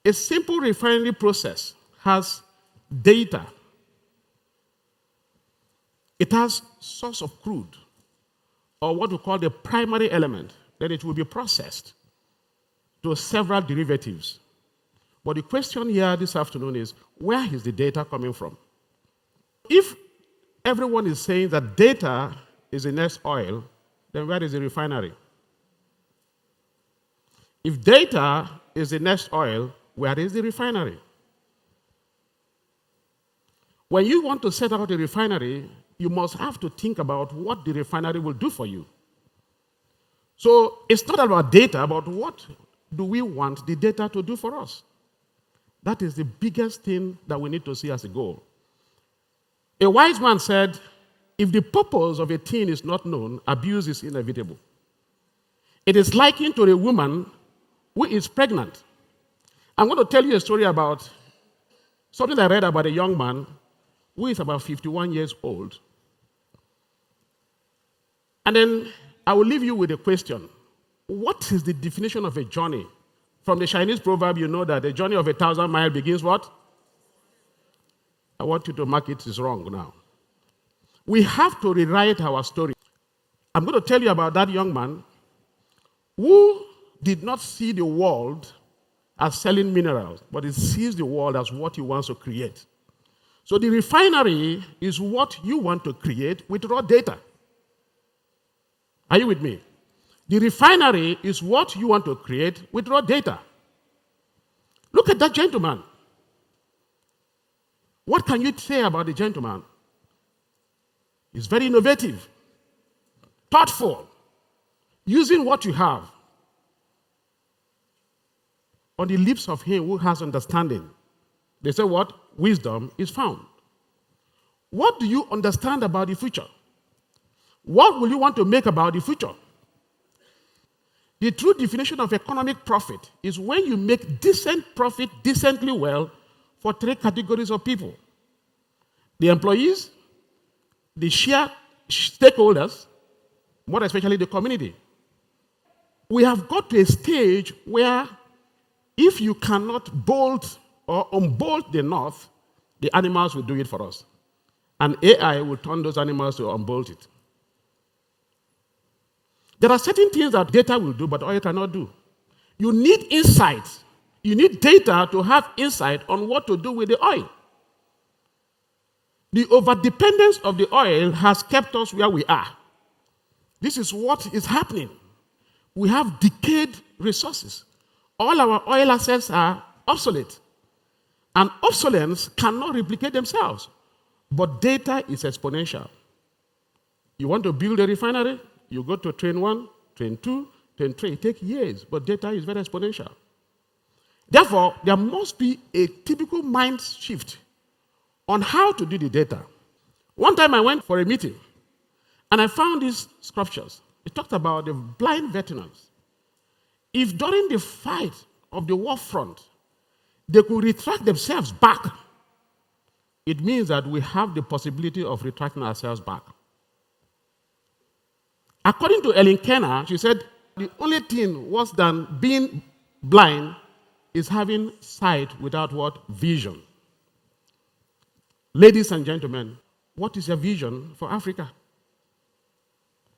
A simple refinery process has data. It has source of crude, or what we call the primary element. Then it will be processed to several derivatives. But the question here this afternoon is, where is the data coming from? If everyone is saying that data is the next oil, then where is the refinery? If data is the next oil, where is the refinery? When you want to set out a refinery, you must have to think about what the refinery will do for you. So it's not about data, but what do we want the data to do for us? That is the biggest thing that we need to see as a goal. A wise man said, if the purpose of a thing is not known, abuse is inevitable. It is likened to a woman who is pregnant. I'm going to tell you a story about something I read about a young man who is about 51 years old. And then I will leave you with a question. What is the definition of a journey? From the Chinese proverb, you know that the journey of 1,000 miles begins what? I want you to mark it is wrong now. We have to rewrite our story. I'm going to tell you about that young man who did not see the world as selling minerals, but he sees the world as what he wants to create. So the refinery is what you want to create with raw data. Are you with me? The refinery is what you want to create with raw data. Look at that gentleman. What can you say about the gentleman? He's very innovative, thoughtful, using what you have. On the lips of him who has understanding, they say what? Wisdom is found. What do you understand about the future? What will you want to make about the future? The true definition of economic profit is when you make decent profit decently well for three categories of people: the employees, the share stakeholders, more especially the community. We have got to a stage where if you cannot bolt or unbolt the north, the animals will do it for us. And AI will turn those animals to unbolt it. There are certain things that data will do, but oil cannot do. You need insight. You need data to have insight on what to do with the oil. The overdependence of the oil has kept us where we are. This is what is happening. We have decayed resources. All our oil assets are obsolete. And obsolescence cannot replicate themselves. But data is exponential. You want to build a refinery? You go to train 1, train 2, train 3. It takes years, but data is very exponential. Therefore, there must be a typical mind shift on how to do the data. One time I went for a meeting, and I found these scriptures. It talked about the blind veterans. If during the fight of the war front, they could retract themselves back, it means that we have the possibility of retracting ourselves back. According to Ellen Kenner, she said, the only thing worse than being blind is having sight without what? Vision. Ladies and gentlemen, what is your vision for Africa?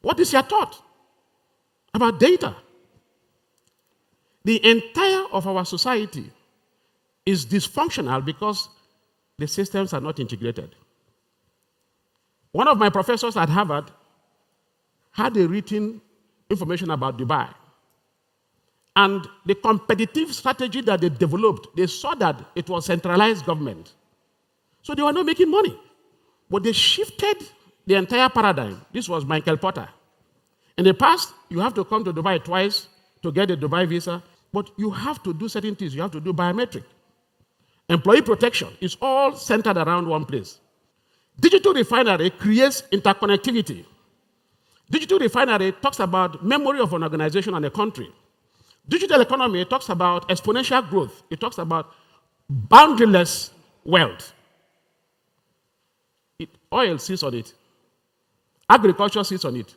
What is your thought about data? The entire of our society is dysfunctional because the systems are not integrated. One of my professors at Harvard had a written information about Dubai. And the competitive strategy that they developed, they saw that it was centralized government. So they were not making money. But they shifted the entire paradigm. This was Michael Porter. In the past, you have to come to Dubai twice to get a Dubai visa, but you have to do certain things. You have to do biometric. Employee protection is all centered around one place. Digital refinery creates interconnectivity. Digital refinery talks about memory of an organization and a country. Digital economy talks about exponential growth. It talks about boundaryless wealth. Oil sits on it. Agriculture sits on it.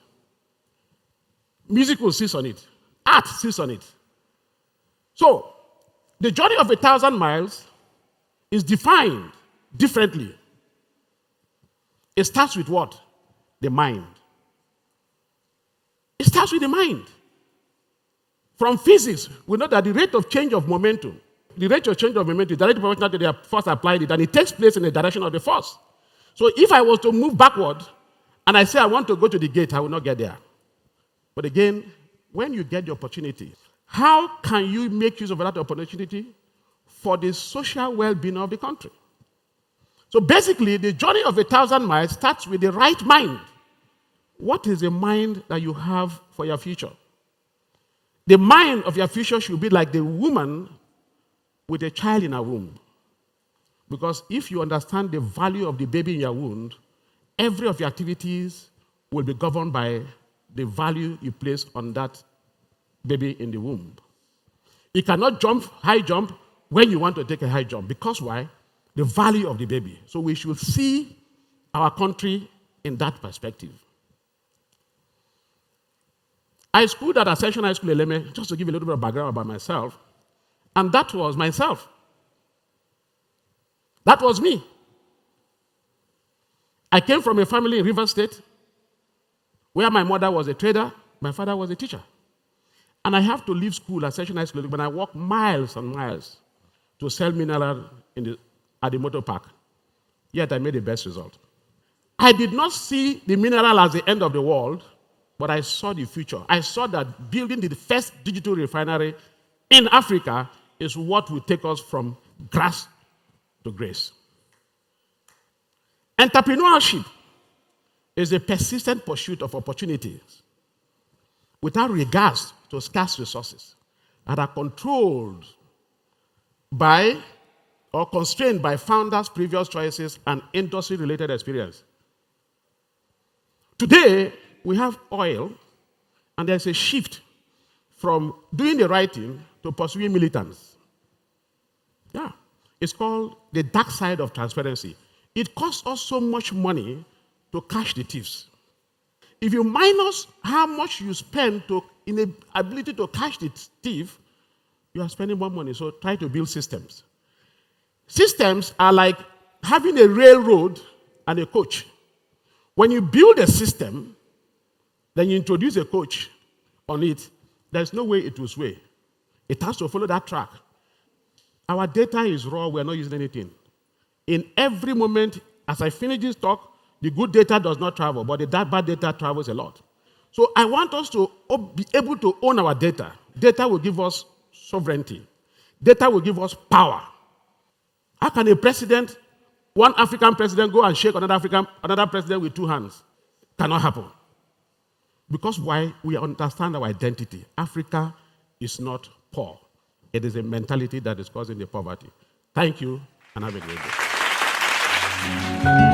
Music sits on it. Art sits on it. So, The journey of 1,000 miles is defined differently. It starts with what? The mind. It starts with the mind. From physics, we know that the rate of change of momentum, is directly proportional to the force applied it, and it takes place in the direction of the force. So if I was to move backward, and I say I want to go to the gate, I will not get there. But again, when you get the opportunity, how can you make use of that opportunity for the social well-being of the country? So basically, the journey of 1,000 miles starts with the right mind. What is the mind that you have for your future? The mind of your future should be like the woman with a child in her womb. Because if you understand the value of the baby in your womb, every of your activities will be governed by the value you place on that baby in the womb. You cannot jump high jump when you want to take a high jump. Because why? The value of the baby. So we should see our country in that perspective. I schooled at Ascension High School, Eleme, just to give a little bit of background about myself. And that was myself. That was me. I came from a family in Rivers State where my mother was a trader, my father was a teacher. And I have to leave school at Ascension High School when I walk miles and miles to sell mineral at the motor park. Yet I made the best result. I did not see the mineral as the end of the world, but I saw the future. I saw that building the first digital refinery in Africa is what will take us from grass to grace. Entrepreneurship is a persistent pursuit of opportunities without regards to scarce resources that are controlled by or constrained by founders' previous choices and industry-related experience. Today, we have oil, and there's a shift from doing the right thing to pursuing militants. Yeah. It's called the dark side of transparency. It costs us so much money to catch the thieves. If you minus how much you spend in the ability to catch the thief, you are spending more money. So try to build systems. Systems are like having a railroad and a coach. When you build a system, then you introduce a coach on it, there's no way it will sway. It has to follow that track. Our data is raw, we're not using anything. In every moment, as I finish this talk, the good data does not travel, but the bad data travels a lot. So I want us to be able to own our data. Data will give us sovereignty. Data will give us power. How can a president, one African president, go and shake another president with two hands? Cannot happen. Because why? We understand our identity. Africa is not poor. It is a mentality that is causing the poverty. Thank you, and have a great day.